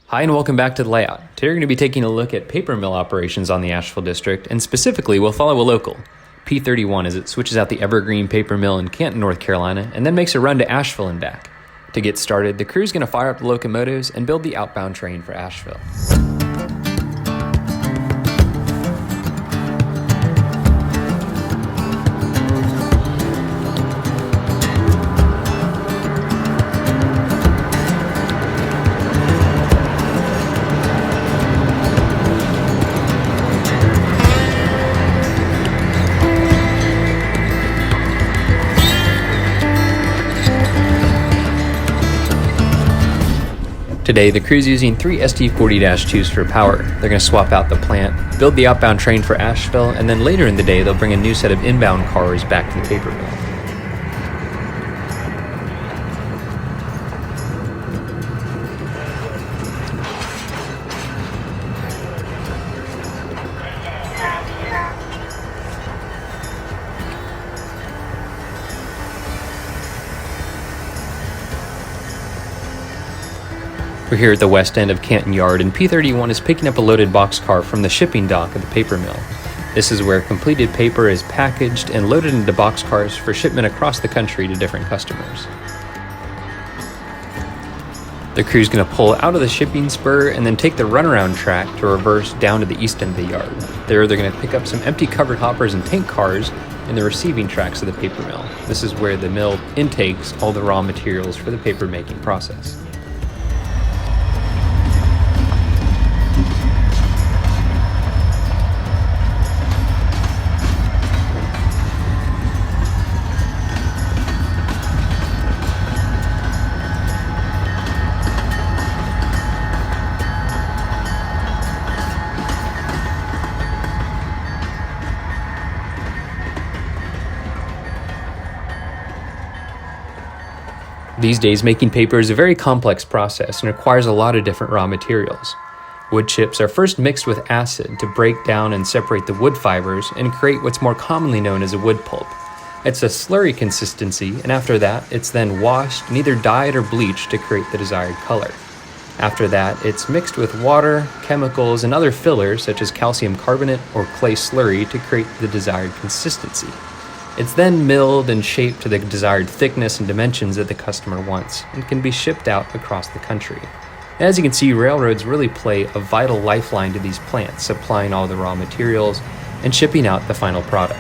Hi and welcome back to The Layout. Today we're going to be taking a look at paper mill operations on the Asheville district, and specifically we'll follow a local, P31, as it switches out the Evergreen paper mill in Canton, North Carolina, and then makes a run to Asheville and back. To get started, the crew's going to fire up the locomotives and build the outbound train for Asheville. Today, the crew's using 3 ST40-2s for power. They're going to swap out the plant, build the outbound train for Asheville, and then later in the day, they'll bring a new set of inbound cars back to the paper mill. We're here at the west end of Canton Yard, and P31 is picking up a loaded boxcar from the shipping dock of the paper mill. This is where completed paper is packaged and loaded into boxcars for shipment across the country to different customers. The crew's going to pull out of the shipping spur and then take the runaround track to reverse down to the east end of the yard. There, they're going to pick up some empty covered hoppers and tank cars in the receiving tracks of the paper mill. This is where the mill intakes all the raw materials for the paper making process. These days, making paper is a very complex process and requires a lot of different raw materials. Wood chips are first mixed with acid to break down and separate the wood fibers and create what's more commonly known as a wood pulp. It's a slurry consistency, and after that, it's then washed and either dyed or bleached to create the desired color. After that, it's mixed with water, chemicals, and other fillers such as calcium carbonate or clay slurry to create the desired consistency. It's then milled and shaped to the desired thickness and dimensions that the customer wants and can be shipped out across the country. As you can see, railroads really play a vital lifeline to these plants, supplying all the raw materials and shipping out the final product.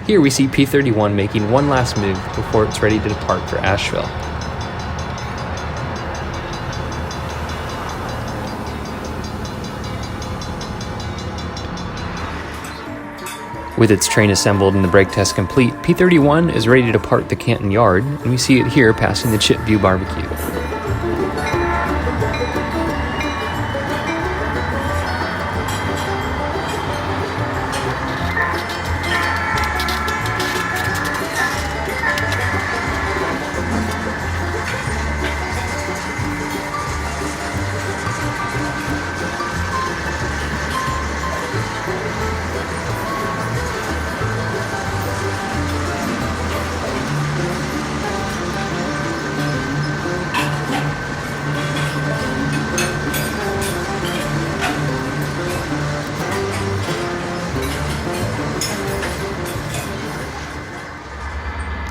Here we see P31 making one last move before it's ready to depart for Asheville. With its train assembled and the brake test complete, P31 is ready to depart the Canton Yard, and we see it here passing the Chip View Barbecue.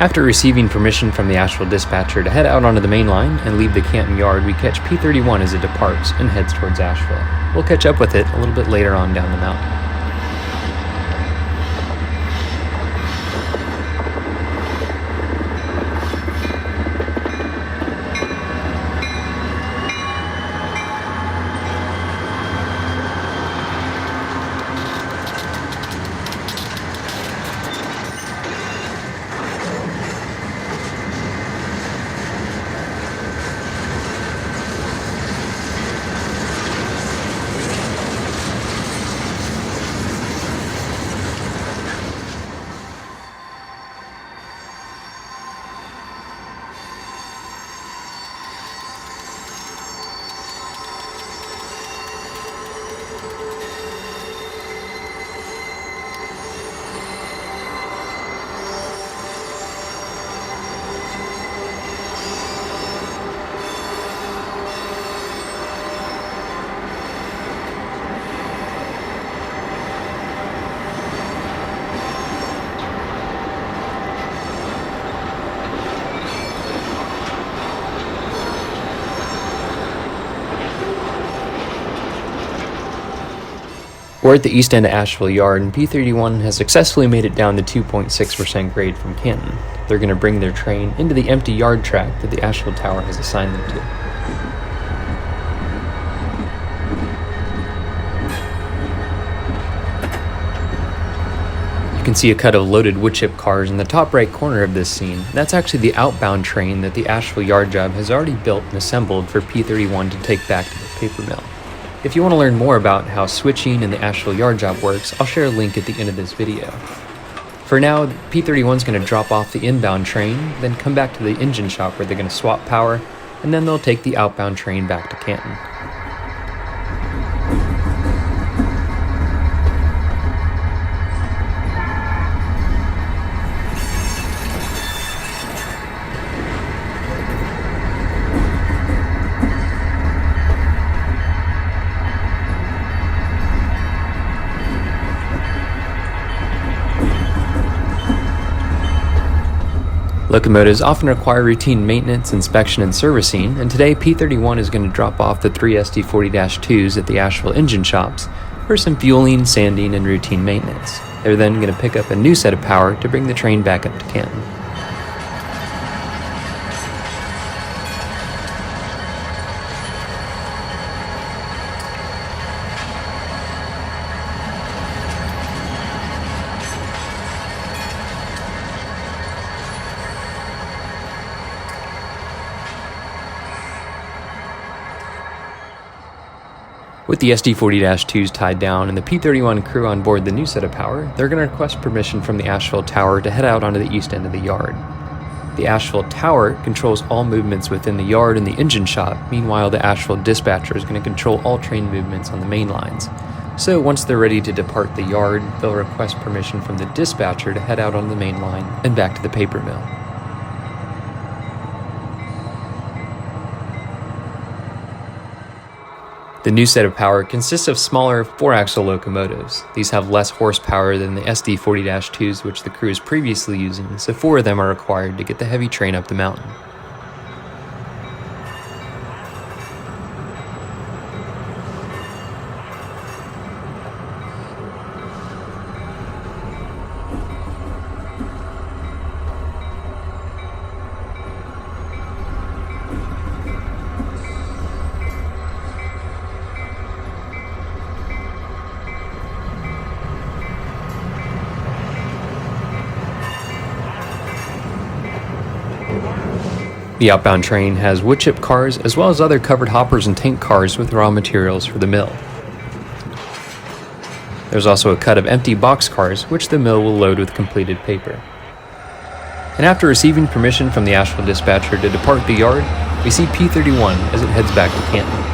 After receiving permission from the Asheville dispatcher to head out onto the main line and leave the Canton Yard, we catch P31 as it departs and heads towards Asheville. We'll catch up with it a little bit later on down the mountain. We're at the east end of Asheville Yard, and P31 has successfully made it down the 2.6% grade from Canton. They're going to bring their train into the empty yard track that the Asheville Tower has assigned them to. You can see a cut of loaded wood chip cars in the top right corner of this scene. That's actually the outbound train that the Asheville Yard job has already built and assembled for P31 to take back to the paper mill. If you want to learn more about how switching in the Asheville Yard job works, I'll share a link at the end of this video. For now, P31 is going to drop off the inbound train, then come back to the engine shop where they're going to swap power, and then they'll take the outbound train back to Canton. Locomotives often require routine maintenance, inspection, and servicing, and today P31 is going to drop off the 3 SD40-2s at the Asheville engine shops for some fueling, sanding, and routine maintenance. They're then going to pick up a new set of power to bring the train back up to Canton. With the SD40-2s tied down and the P31 crew on board the new set of power, they're going to request permission from the Asheville Tower to head out onto the east end of the yard. The Asheville Tower controls all movements within the yard and the engine shop. Meanwhile, the Asheville dispatcher is going to control all train movements on the main lines. So once they're ready to depart the yard, they'll request permission from the dispatcher to head out on the main line and back to the paper mill. The new set of power consists of smaller 4-axle locomotives. These have less horsepower than the SD40-2s which the crew is previously using, so 4 of them are required to get the heavy train up the mountain. The outbound train has wood chip cars as well as other covered hoppers and tank cars with raw materials for the mill. There's also a cut of empty box cars which the mill will load with completed paper. And after receiving permission from the Asheville dispatcher to depart the yard, we see P31 as it heads back to Canton.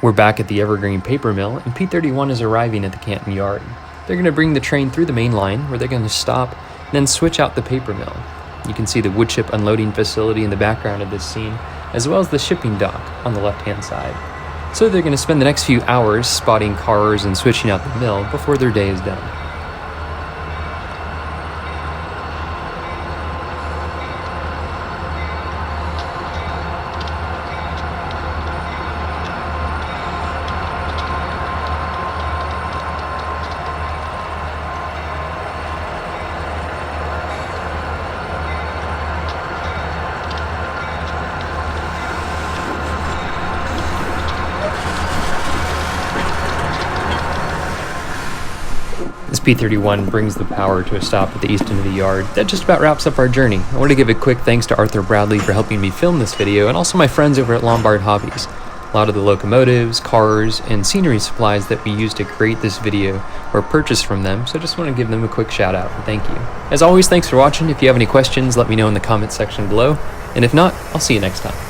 We're back at the Evergreen paper mill, and P31 is arriving at the Canton yard. They're going to bring the train through the main line, where they're going to stop, and then switch out the paper mill. You can see the wood chip unloading facility in the background of this scene, as well as the shipping dock on the left-hand side. So they're going to spend the next few hours spotting cars and switching out the mill before their day is done. This P31 brings the power to a stop at the east end of the yard. That just about wraps up our journey. I want to give a quick thanks to Arthur Bradley for helping me film this video, and also my friends over at Lombard Hobbies. A lot of the locomotives, cars, and scenery supplies that we used to create this video were purchased from them, so I just want to give them a quick shout out and thank you. As always, thanks for watching. If you have any questions, let me know in the comments section below, and if not, I'll see you next time.